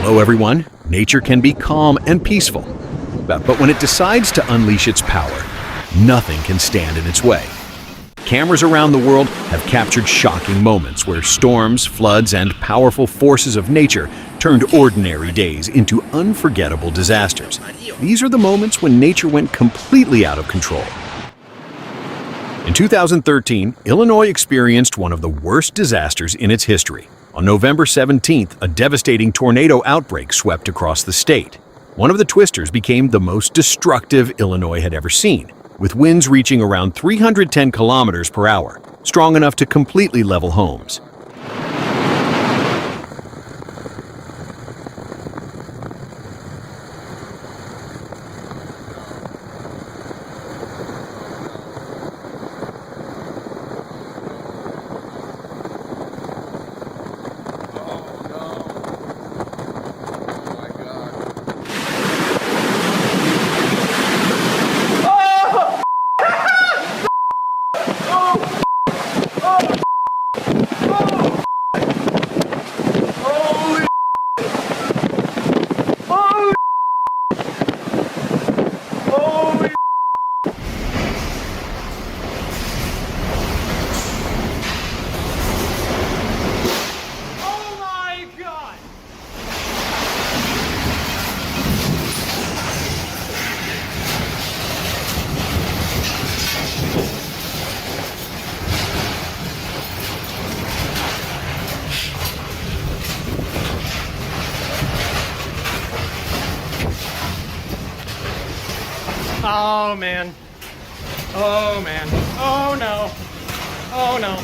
Hello everyone. Nature can be calm and peaceful, but when it decides to unleash its power, nothing can stand in its way. Cameras around the world have captured shocking moments where storms, floods, and powerful forces of nature turned ordinary days into unforgettable disasters. These are the moments when nature went completely out of control. In 2013, Illinois experienced one of the worst disasters in its history. On November 17th, a devastating tornado outbreak swept across the state. One of the twisters became the most destructive Illinois had ever seen, with winds reaching around 310 kilometers per hour, strong enough to completely level homes. Oh man. Oh man. Oh no. Oh no.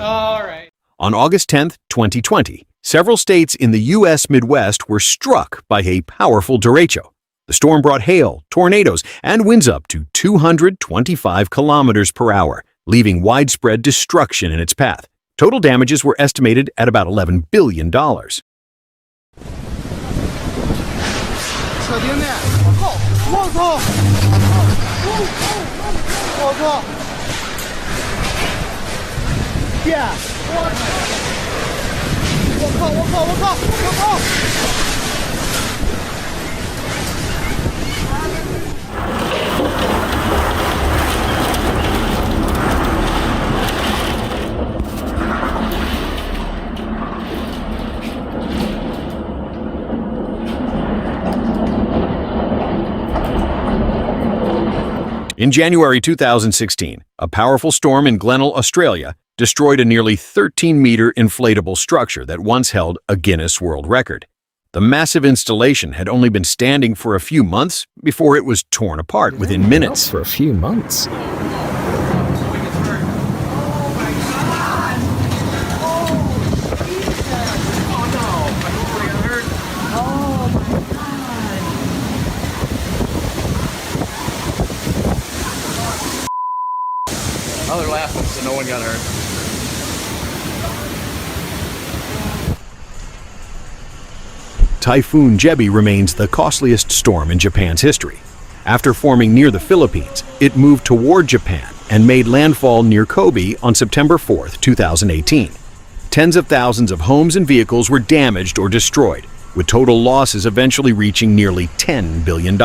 All right. On August 10, 2020, several states in the U.S. Midwest were struck by a powerful derecho. The storm brought hail, tornadoes, and winds up to 225 kilometers per hour, leaving widespread destruction in its path. Total damages were estimated at about $11 billion. 扯冰面，我操！我操！爹！我靠！ In January 2016, a powerful storm in Glenelg, Australia, destroyed a nearly 13-meter inflatable structure that once held a Guinness World Record. The massive installation had only been standing for a few months before it was torn apart within minutes. For a few months. Oh, they're laughing, so no one got hurt. Typhoon Jebi remains the costliest storm in Japan's history. After forming near the Philippines, it moved toward Japan and made landfall near Kobe on September 4, 2018. Tens of thousands of homes and vehicles were damaged or destroyed, with total losses eventually reaching nearly $10 billion.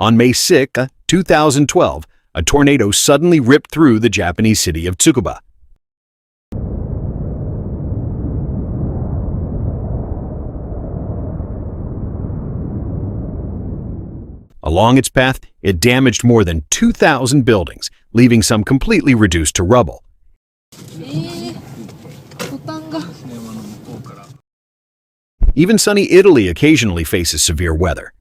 On May 6, 2012, a tornado suddenly ripped through the Japanese city of Tsukuba. Along its path, it damaged more than 2,000 buildings, leaving some completely reduced to rubble. ボタンが Even sunny Italy occasionally faces severe weather.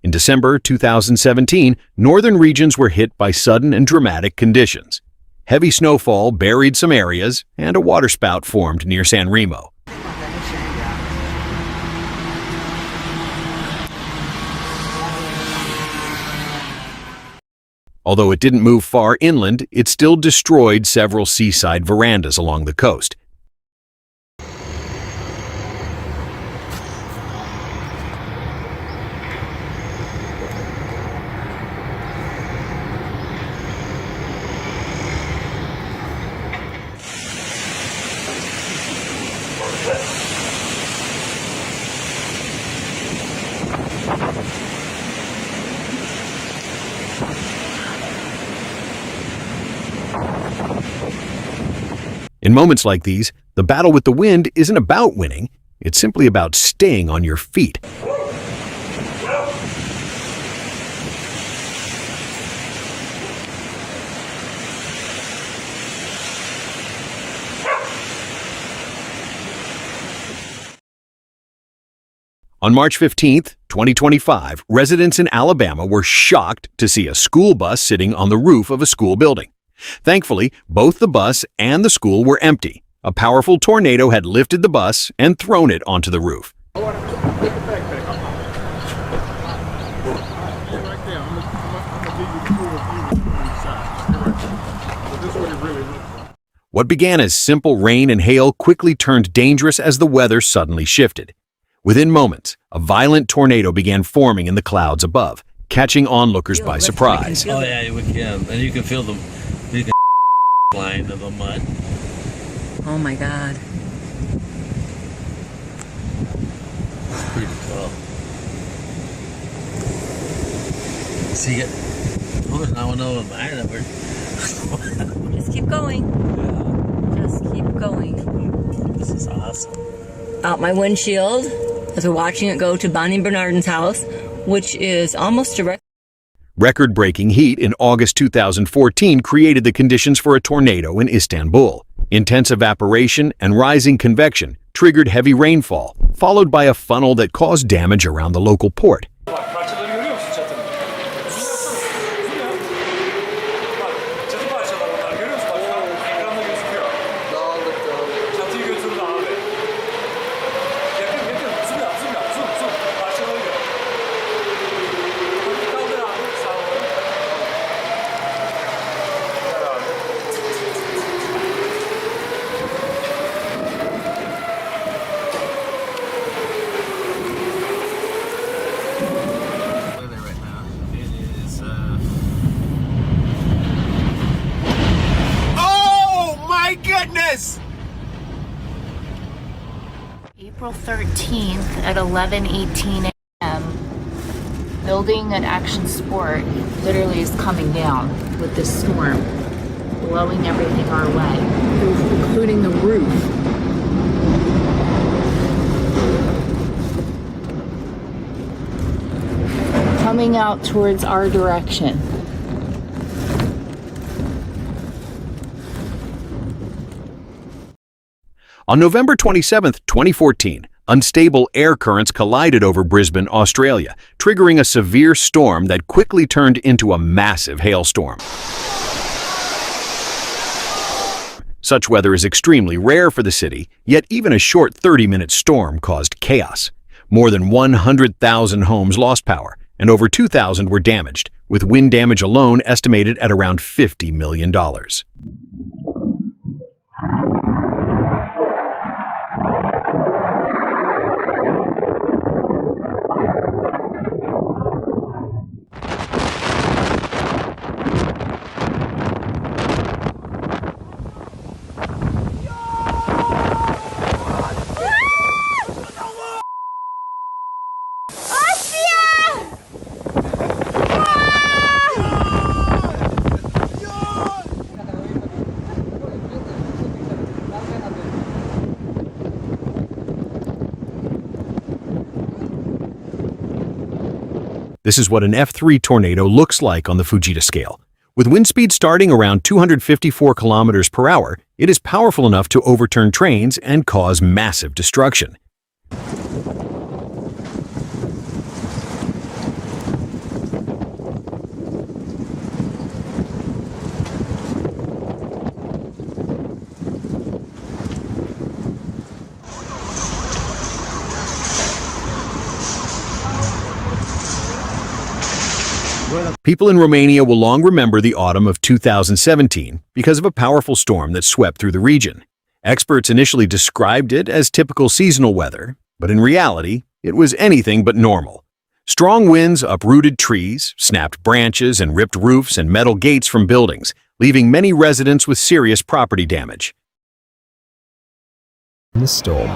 In December 2017, northern regions were hit by sudden and dramatic conditions. Heavy snowfall buried some areas, and a waterspout formed near San Remo. Although it didn't move far inland, it still destroyed several seaside verandas along the coast. In moments like these, the battle with the wind isn't about winning, it's simply about staying on your feet. On March 15th, 2025, residents in Alabama were shocked to see a school bus sitting on the roof of a school building. Thankfully, both the bus and the school were empty. A powerful tornado had lifted the bus and thrown it onto the roof. What began as simple rain and hail quickly turned dangerous as the weather suddenly shifted. Within moments, a violent tornado began forming in the clouds above, catching onlookers by surprise. Oh yeah, we can. And you can feel them flying to the mud. Oh my God. It's pretty cool. See it? Oh, there's now another line of it. Just keep going. Just keep going. This is awesome. Out my windshield as we're watching it go to Bonnie Bernardin's house, which is almost direct. Record-breaking heat in August 2014 created the conditions for a tornado in Istanbul. Intense evaporation and rising convection triggered heavy rainfall, followed by a funnel that caused damage around the local port. April 13th at 11:18 a.m. Building at Action Sport literally is coming down with this storm, blowing everything our way, including the roof. Coming out towards our direction. On November 27, 2014, unstable air currents collided over Brisbane, Australia, triggering a severe storm that quickly turned into a massive hailstorm. Such weather is extremely rare for the city, yet even a short 30-minute storm caused chaos. More than 100,000 homes lost power, and over 2,000 were damaged, with wind damage alone estimated at around $50 million. This is what an F3 tornado looks like on the Fujita scale. With wind speed starting around 254 kilometers per hour, it is powerful enough to overturn trains and cause massive destruction. People in Romania will long remember the autumn of 2017 because of a powerful storm that swept through the region. Experts initially described it as typical seasonal weather, but in reality, it was anything but normal. Strong winds uprooted trees, snapped branches, and ripped roofs and metal gates from buildings, leaving many residents with serious property damage. The storm.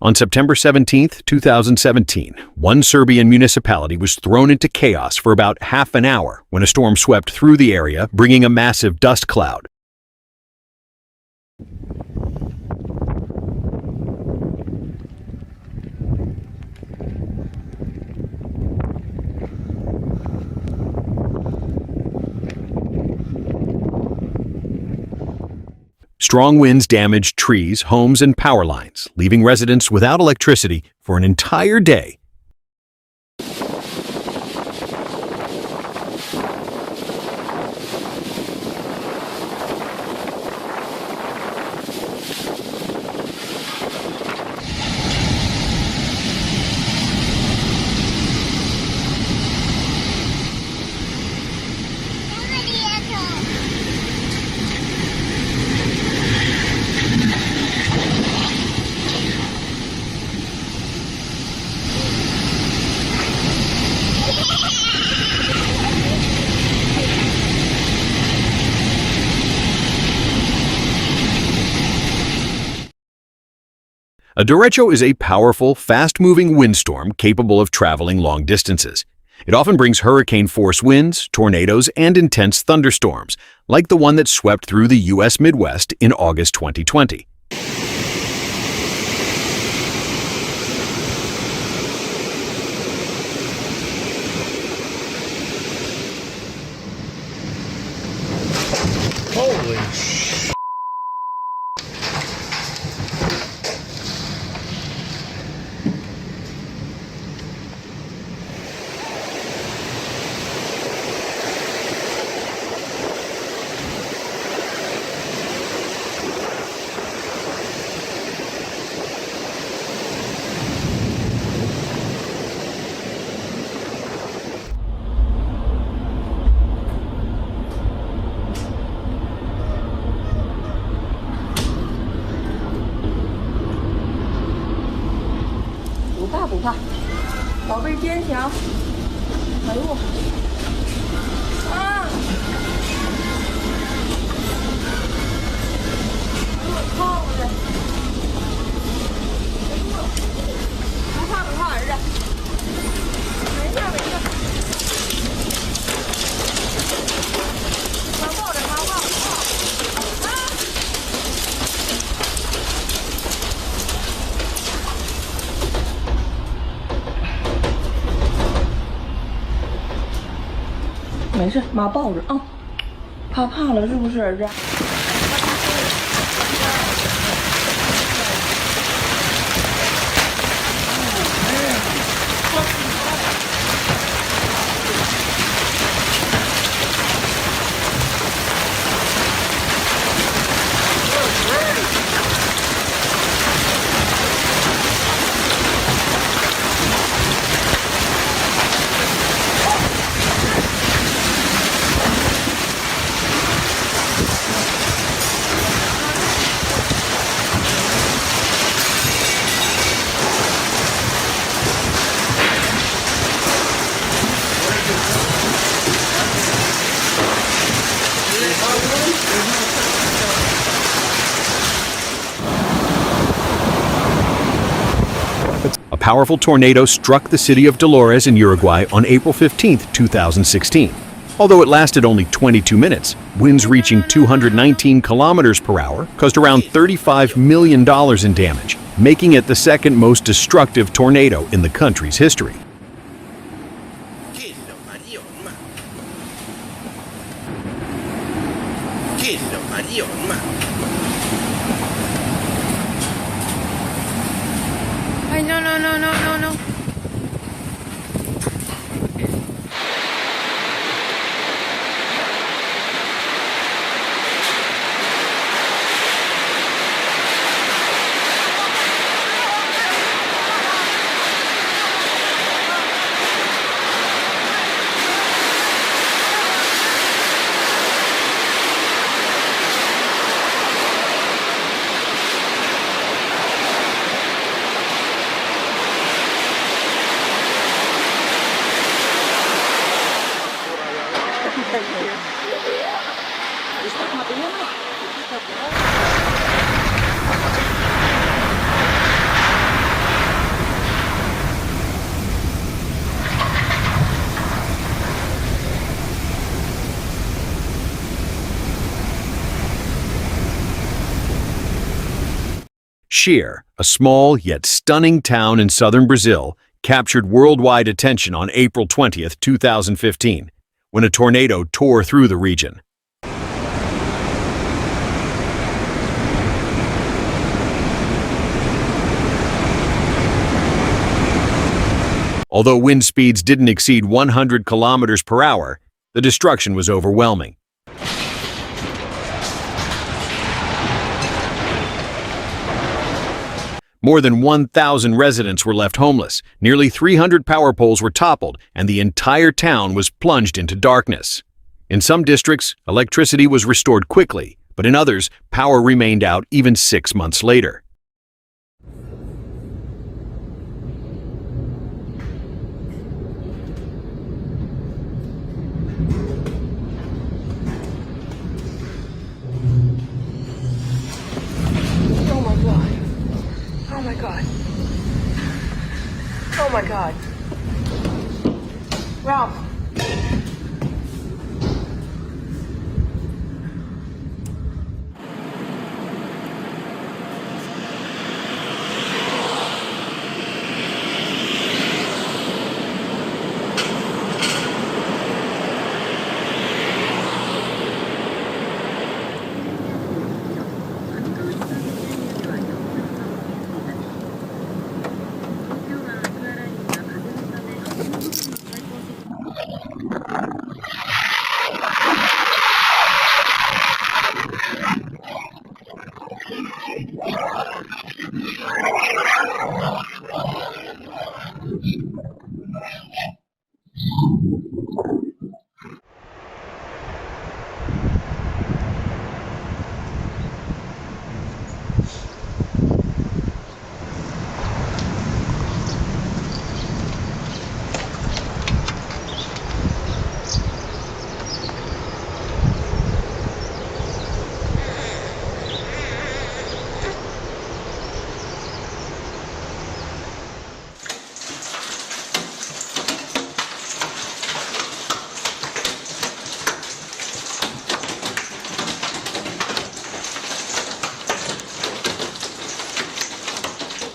On September 17, 2017, one Serbian municipality was thrown into chaos for about half an hour when a storm swept through the area, bringing a massive dust cloud. Strong winds damaged trees, homes, and power lines, leaving residents without electricity for an entire day. A derecho is a powerful, fast-moving windstorm capable of traveling long distances. It often brings hurricane-force winds, tornadoes, and intense thunderstorms, like the one that swept through the U.S. Midwest in August 2020. Holy sh!不怕，宝贝坚强。哎呦，啊！哎呦，烫的！哎呦，不怕儿子。没事，妈抱着啊。怕了是不是？这。A powerful tornado struck the city of Dolores in Uruguay on April 15, 2016. Although it lasted only 22 minutes, winds reaching 219 kilometers per hour caused around $35 million in damage, making it the second most destructive tornado in the country's history. No. Sheer, a small yet stunning town in southern Brazil, captured worldwide attention on April 20, 2015, when a tornado tore through the region. Although wind speeds didn't exceed 100 kilometers per hour, the destruction was overwhelming. More than 1,000 residents were left homeless, nearly 300 power poles were toppled, and the entire town was plunged into darkness. In some districts, electricity was restored quickly, but in others, power remained out even 6 months later. Oh my God. Ralph.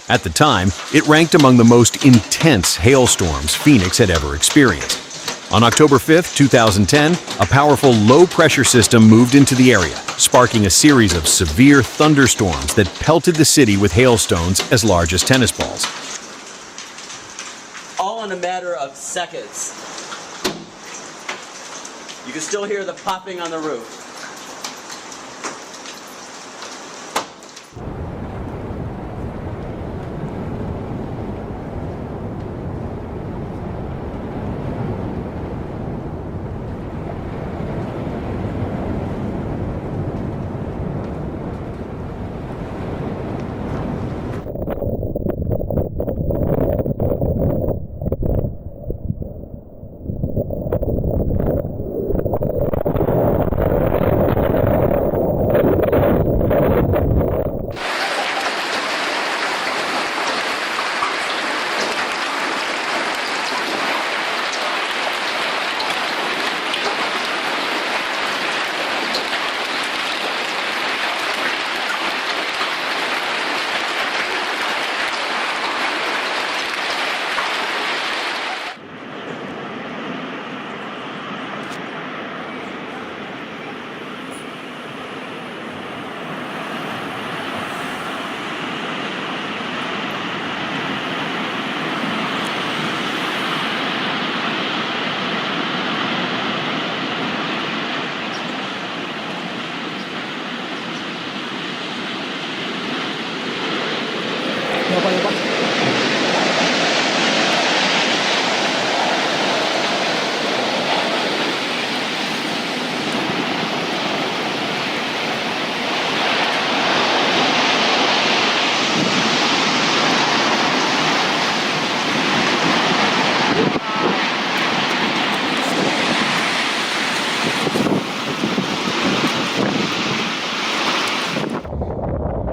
At the time, it ranked among the most intense hailstorms Phoenix had ever experienced. On October 5, 2010, a powerful low-pressure system moved into the area, sparking a series of severe thunderstorms that pelted the city with hailstones as large as tennis balls. All in a matter of seconds. You can still hear the popping on the roof.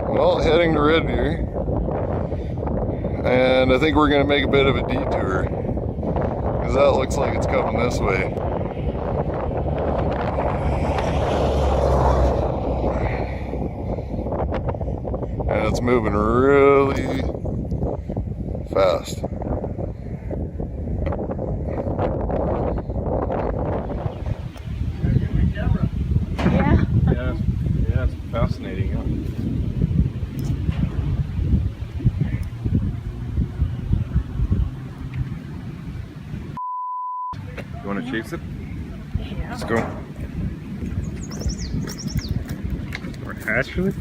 Well, heading to Red Deer, and I think we're going to make a bit of a detour, because that looks like it's coming this way. And it's moving really fast. Yeah, it's fascinating. Huh? You want to chase it? Yeah. Let's go. Or actually?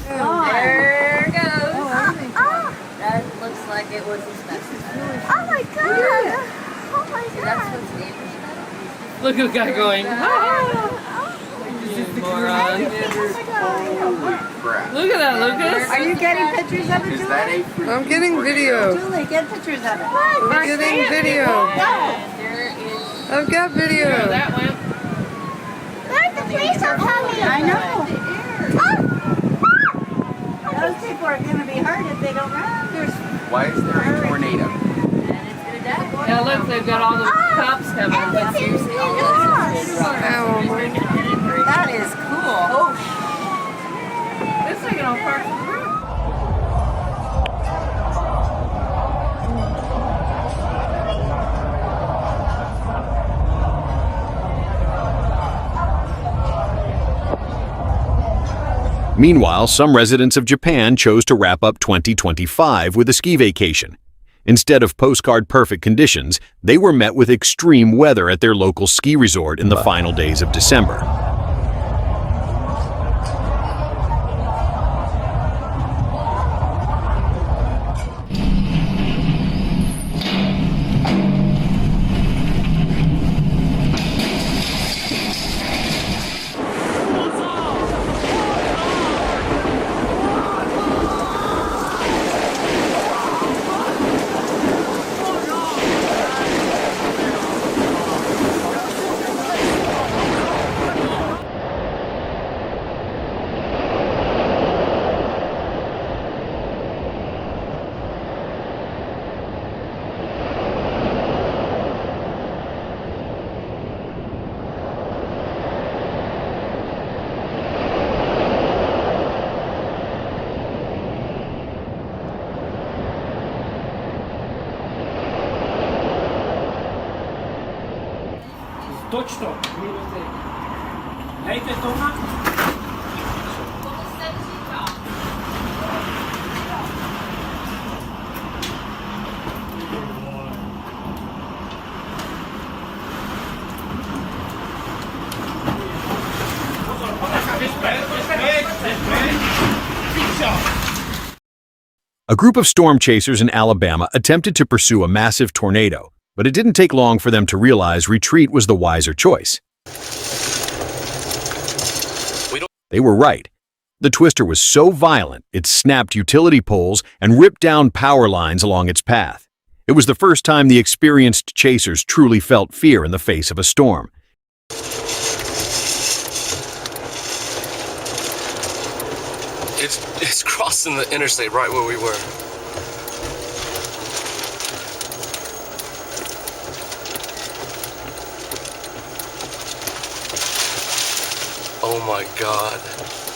There it goes. That looks like it was a specimen. Oh my god! Oh my god! That's what's dangerous. Look at the guy going. Moron. Look at that, Lucas. Are you getting pictures of it, Julie? I'm getting video. Julie, get pictures of it. I'm getting video. I've got video. That went. Where's the police are coming? I know. Those people are going to be hurt if they don't run. Why is there a tornado? Yeah, look, they've got all the cops coming. That is cool. Oh, This thing on park the roof. Meanwhile, some residents of Japan chose to wrap up 2025 with a ski vacation. Instead of postcard-perfect conditions, they were met with extreme weather at their local ski resort in the final days of December. Точно. Лейте това. A group of storm chasers in Alabama attempted to pursue a massive tornado, but it didn't take long for them to realize retreat was the wiser choice. They were right. The twister was so violent, it snapped utility poles and ripped down power lines along its path. It was the first time the experienced chasers truly felt fear in the face of a storm. It's crossing the interstate right where we were. Oh my God.